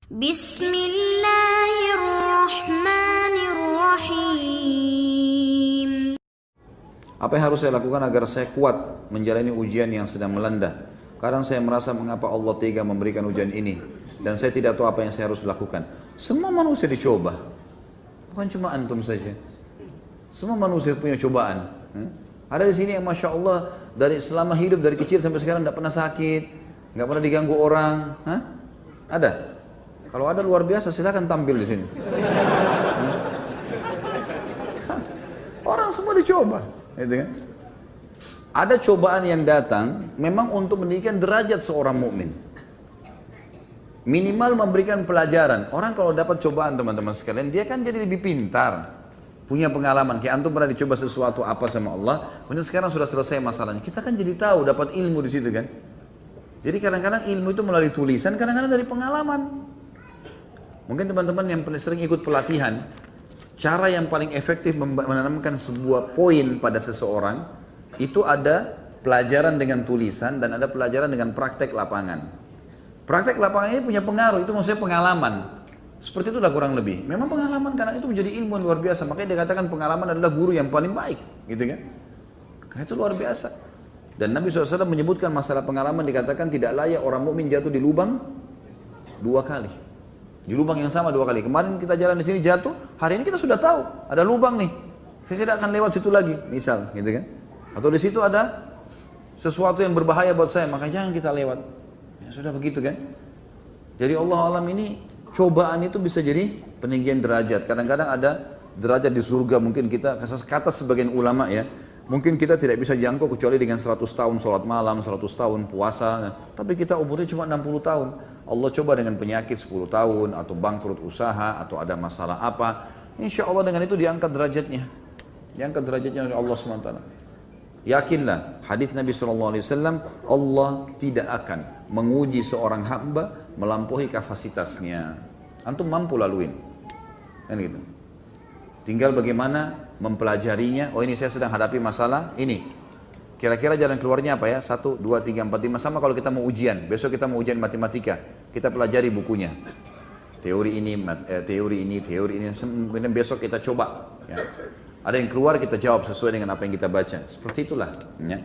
Bismillahirrahmanirrahim. Apa yang harus saya lakukan agar saya kuat menjalani ujian yang sedang melanda? Kadang saya merasa mengapa Allah tega memberikan ujian ini dan saya tidak tahu apa yang saya harus lakukan. Semua manusia dicoba, bukan cuma antum saja. Semua manusia punya cobaan. Ada di sini yang masya Allah dari selama hidup dari kecil sampai sekarang tidak pernah sakit, nggak pernah diganggu orang. Ada? Kalau ada luar biasa silakan tampil di sini. Orang semua dicoba, gitu kan? Ada cobaan yang datang memang untuk meninggikan derajat seorang mukmin. Minimal memberikan pelajaran. Orang kalau dapat cobaan teman-teman sekalian, dia kan jadi lebih pintar. Punya pengalaman, kayak antum pernah dicoba sesuatu apa sama Allah, kemudian sekarang sudah selesai masalahnya. Kita kan jadi tahu, dapat ilmu di situ kan. Jadi kadang-kadang ilmu itu melalui tulisan, kadang-kadang dari pengalaman. Mungkin teman-teman yang sering ikut pelatihan, cara yang paling efektif menanamkan sebuah poin pada seseorang, itu ada pelajaran dengan tulisan dan ada pelajaran dengan praktek lapangan. Praktek lapangan ini punya pengaruh, itu maksudnya pengalaman. Seperti itulah kurang lebih. Memang pengalaman karena itu menjadi ilmu yang luar biasa. Makanya dikatakan pengalaman adalah guru yang paling baik, gitu kan? Karena itu luar biasa. Dan Nabi SAW menyebutkan masalah pengalaman, dikatakan tidak layak orang mukmin jatuh di lubang 2 kali. Di lubang yang sama 2 kali. Kemarin kita jalan di sini jatuh, hari ini kita sudah tahu ada lubang nih. Saya tidak akan lewat situ lagi, misal, gitu kan? Atau di situ ada sesuatu yang berbahaya buat saya, maka jangan kita lewat. Ya sudah begitu kan? Jadi Allah alam ini cobaan itu bisa jadi peninggian derajat. Kadang-kadang ada derajat di surga mungkin kita, kata sebagian ulama ya, mungkin kita tidak bisa jangkau kecuali dengan 100 tahun sholat malam, 100 tahun puasa. Tapi kita umurnya cuma 60 tahun. Allah coba dengan penyakit 10 tahun, atau bangkrut usaha, atau ada masalah apa. Insya Allah dengan itu diangkat derajatnya. Diangkat derajatnya oleh Allah SWT. Yakinlah, hadis Nabi SAW, Allah tidak akan menguji seorang hamba melampaui kapasitasnya. Antum mampu laluin. Kan gitu. Tinggal bagaimana mempelajarinya. Oh ini saya sedang hadapi masalah ini. Kira-kira jalan keluarnya apa ya? 1, 2, 3, 4, 5. Sama kalau kita mau ujian. Besok kita mau ujian matematika. Kita pelajari bukunya. Teori ini, teori ini. Kemudian besok kita coba. Ya. Ada yang keluar kita jawab sesuai dengan apa yang kita baca. Seperti itulah. Ya.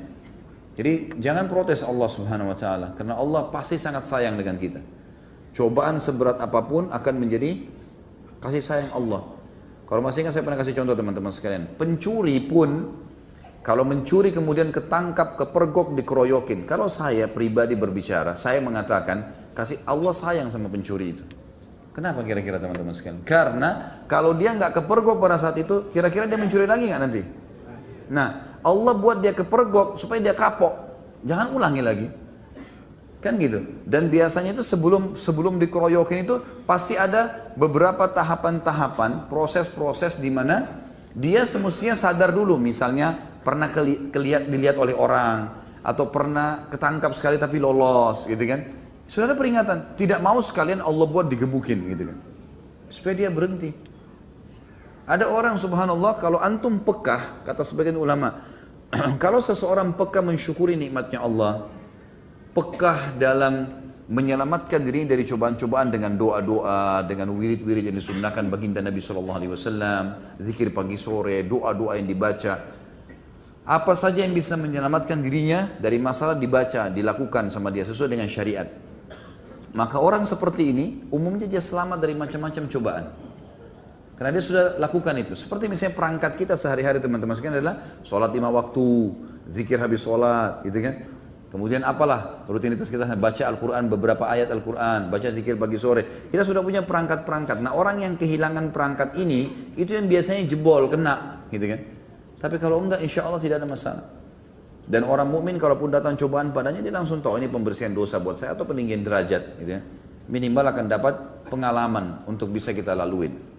Jadi jangan protes Allah Subhanahu Wa Taala. Karena Allah pasti sangat sayang dengan kita. Cobaan seberat apapun akan menjadi kasih sayang Allah. Kalau masih ingat saya pernah kasih contoh teman-teman sekalian. Pencuri pun kalau mencuri kemudian ketangkap, kepergok, dikeroyokin. Kalau saya pribadi berbicara, saya mengatakan kasih Allah sayang sama pencuri itu. Kenapa kira-kira teman-teman sekalian? Karena kalau dia nggak kepergok pada saat itu, kira-kira dia mencuri lagi nggak nanti? Nah, Allah buat dia kepergok supaya dia kapok. Jangan ulangi lagi. Kan gitu. Dan biasanya itu sebelum dikeroyokin itu pasti ada beberapa tahapan-tahapan, proses-proses di mana dia semestinya sadar dulu. Misalnya pernah dilihat oleh orang atau pernah ketangkap sekali tapi lolos, gitu kan? Sudah ada peringatan. Tidak mau sekalian Allah buat digebukin, gitu kan? Supaya dia berhenti. Ada orang subhanallah kalau antum pekah, kata sebagian ulama, kalau seseorang pekah mensyukuri nikmatnya Allah, pekah dalam menyelamatkan diri dari cobaan-cobaan dengan doa-doa, dengan wirid-wirid yang disunnahkan baginda Nabi SAW, zikir pagi sore, doa-doa yang dibaca, apa saja yang bisa menyelamatkan dirinya dari masalah dibaca, dilakukan sama dia sesuai dengan syariat. Maka orang seperti ini umumnya dia selamat dari macam-macam cobaan. Karena dia sudah lakukan itu. Seperti misalnya perangkat kita sehari-hari teman-teman sekalian adalah sholat 5 waktu, zikir habis sholat, gitu kan. Kemudian apalah rutinitas kita, baca Al-Quran, beberapa ayat Al-Quran, baca zikir pagi sore. Kita sudah punya perangkat-perangkat. Nah orang yang kehilangan perangkat ini, itu yang biasanya jebol, kena, gitu kan. Tapi kalau enggak, insya Allah tidak ada masalah. Dan orang mukmin kalaupun datang cobaan padanya, dia langsung tahu ini pembersihan dosa buat saya atau peninggian derajat, gitu ya. Minimal akan dapat pengalaman untuk bisa kita laluin.